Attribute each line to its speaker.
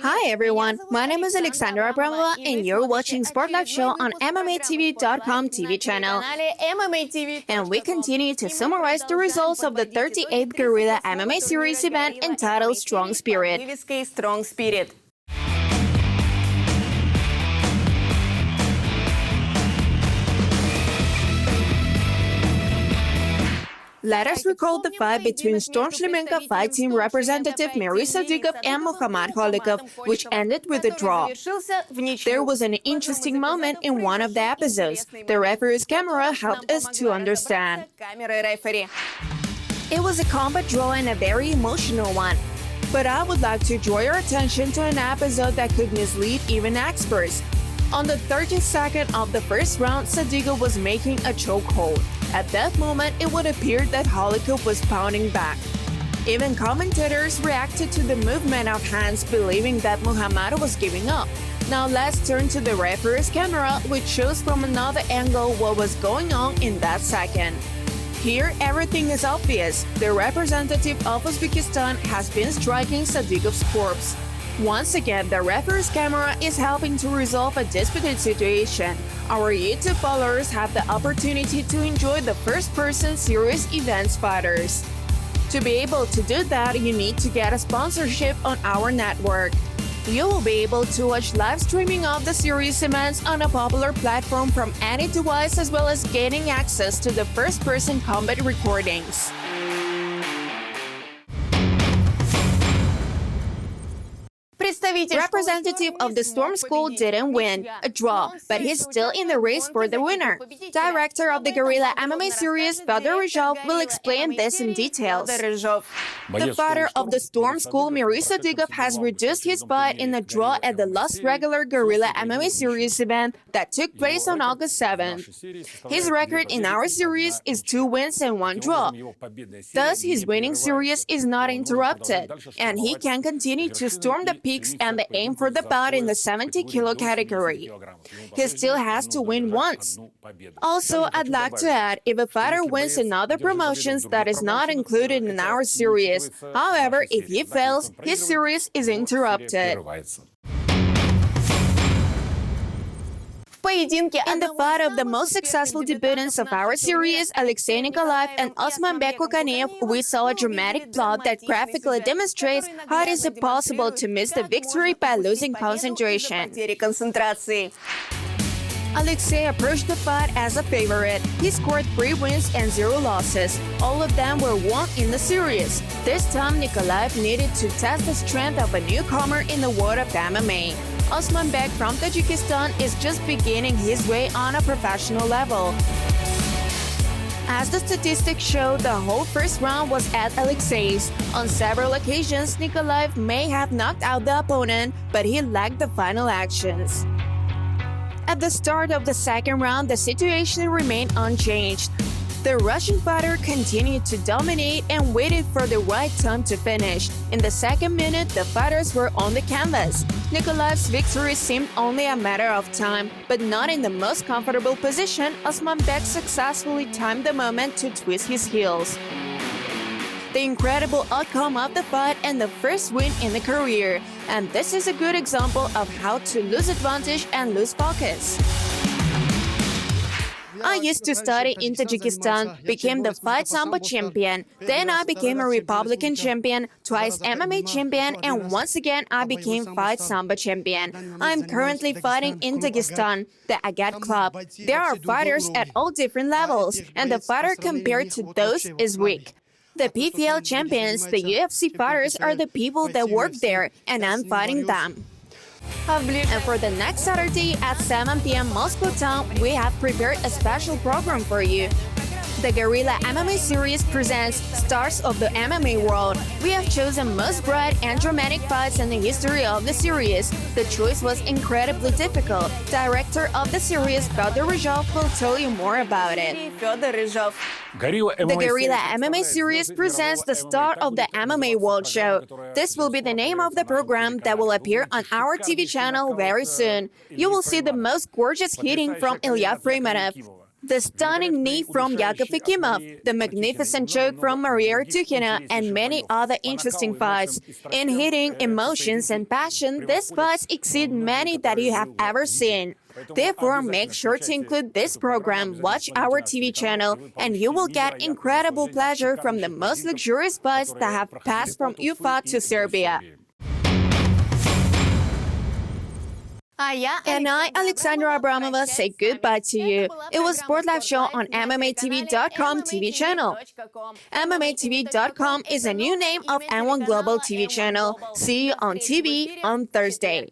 Speaker 1: Hi everyone, my name is Alexandra Abramova and you're watching Sport Life Show on MMATV.com TV channel. And we continue to summarize the results of the 38th Guerrilla MMA Series event entitled Strong Spirit. Let us recall the fight between Storm Shlemenko fight team representative Mirisa Digov and Muhammad Holikov, which ended with a draw. There was an interesting moment in one of the episodes. The referee's camera helped us to understand. It was a combat draw and a very emotional one. But I would like to draw your attention to an episode that could mislead even experts. On the 32nd of the first round, Sadigov was making a chokehold. At that moment, it would appear that Holikov was pounding back. Even commentators reacted to the movement of hands, believing that Muhammad was giving up. Now let's turn to the referee's camera, which shows from another angle what was going on in that second. Here, everything is obvious. The representative of Uzbekistan has been striking Sadigov's corpse. Once again, the referee's camera is helping to resolve a disputed situation. Our YouTube followers have the opportunity to enjoy the first-person series events fighters. To be able to do that, you need to get a sponsorship on our network. You will be able to watch live streaming of the series events on a popular platform from any device, as well as gaining access to the first-person combat recordings. Representative of the Storm School didn't win, a draw, but he's still in the race for the winner. Director of the Guerrilla MMA series, Fedor Rizhov, will explain this in details. The fighter of the Storm School, Mirisa Digov, has reduced his fight in a draw at the last regular Guerrilla MMA series event that took place on August 7th. His record in our series is 2 wins and 1 draw. Thus, his winning series is not interrupted, and he can continue to storm the peaks and the aim for the bout in the 70-kilo category. He still has to win once. Also, I'd like to add, if a fighter wins in other promotions, that is not included in our series. However, if he fails, his series is interrupted. In the fight of the most successful debutants of our series, Alexei Nikolaev and Osmanbek Kokanev, we saw a dramatic plot that graphically demonstrates how it is possible to miss the victory by losing concentration. Alexei approached the fight as a favorite. He scored 3 wins and 0 losses. All of them were won in the series. This time, Nikolaev needed to test the strength of a newcomer in the world of MMA. Osmanbek from Tajikistan is just beginning his way on a professional level. As the statistics show, the whole first round was at Alexei's. On several occasions, Nikolaev may have knocked out the opponent, but he lacked the final actions. At the start of the second round, the situation remained unchanged. The Russian fighter continued to dominate and waited for the right time to finish. In the second minute, the fighters were on the canvas. Nikolaev's victory seemed only a matter of time, but not in the most comfortable position. Osmanbek successfully timed the moment to twist his heels. The incredible outcome of the fight and the first win in the career. And this is a good example of how to lose advantage and lose focus. I used to study in Tajikistan, became the Fight Sambo champion. Then I became a Republican champion, twice MMA champion, and once again I became Fight Sambo champion. I am currently fighting in Dagestan, the Agat Club. There are fighters at all different levels, and the fighter compared to those is weak. The PFL champions, the UFC fighters, are the people that work there, and I'm fighting them. And for the next Saturday at 7 p.m. Moscow time, we have prepared a special program for you. The Guerrilla MMA series presents Stars of the MMA World. We have chosen most bright and dramatic fights in the history of the series. The choice was incredibly difficult. Director of the series, Fedor Rizhov, will tell you more about it. The Guerrilla MMA series presents the start of the MMA World Show. This will be the name of the program that will appear on our TV channel very soon. You will see the most gorgeous hitting from Ilya Freimanov. The stunning knee from Yakov Ekimov, the magnificent choke from Maria Artukhina, and many other interesting fights. In hitting, emotions, and passion, these fights exceed many that you have ever seen. Therefore, make sure to include this program, watch our TV channel, and you will get incredible pleasure from the most luxurious fights that have passed from Ufa to Serbia. And I, Alexandra Abramova, say goodbye to you. It was Sport Life Show on MMATV.com TV channel. MMATV.com is a new name of N1 Global TV channel. See you on TV on Thursday.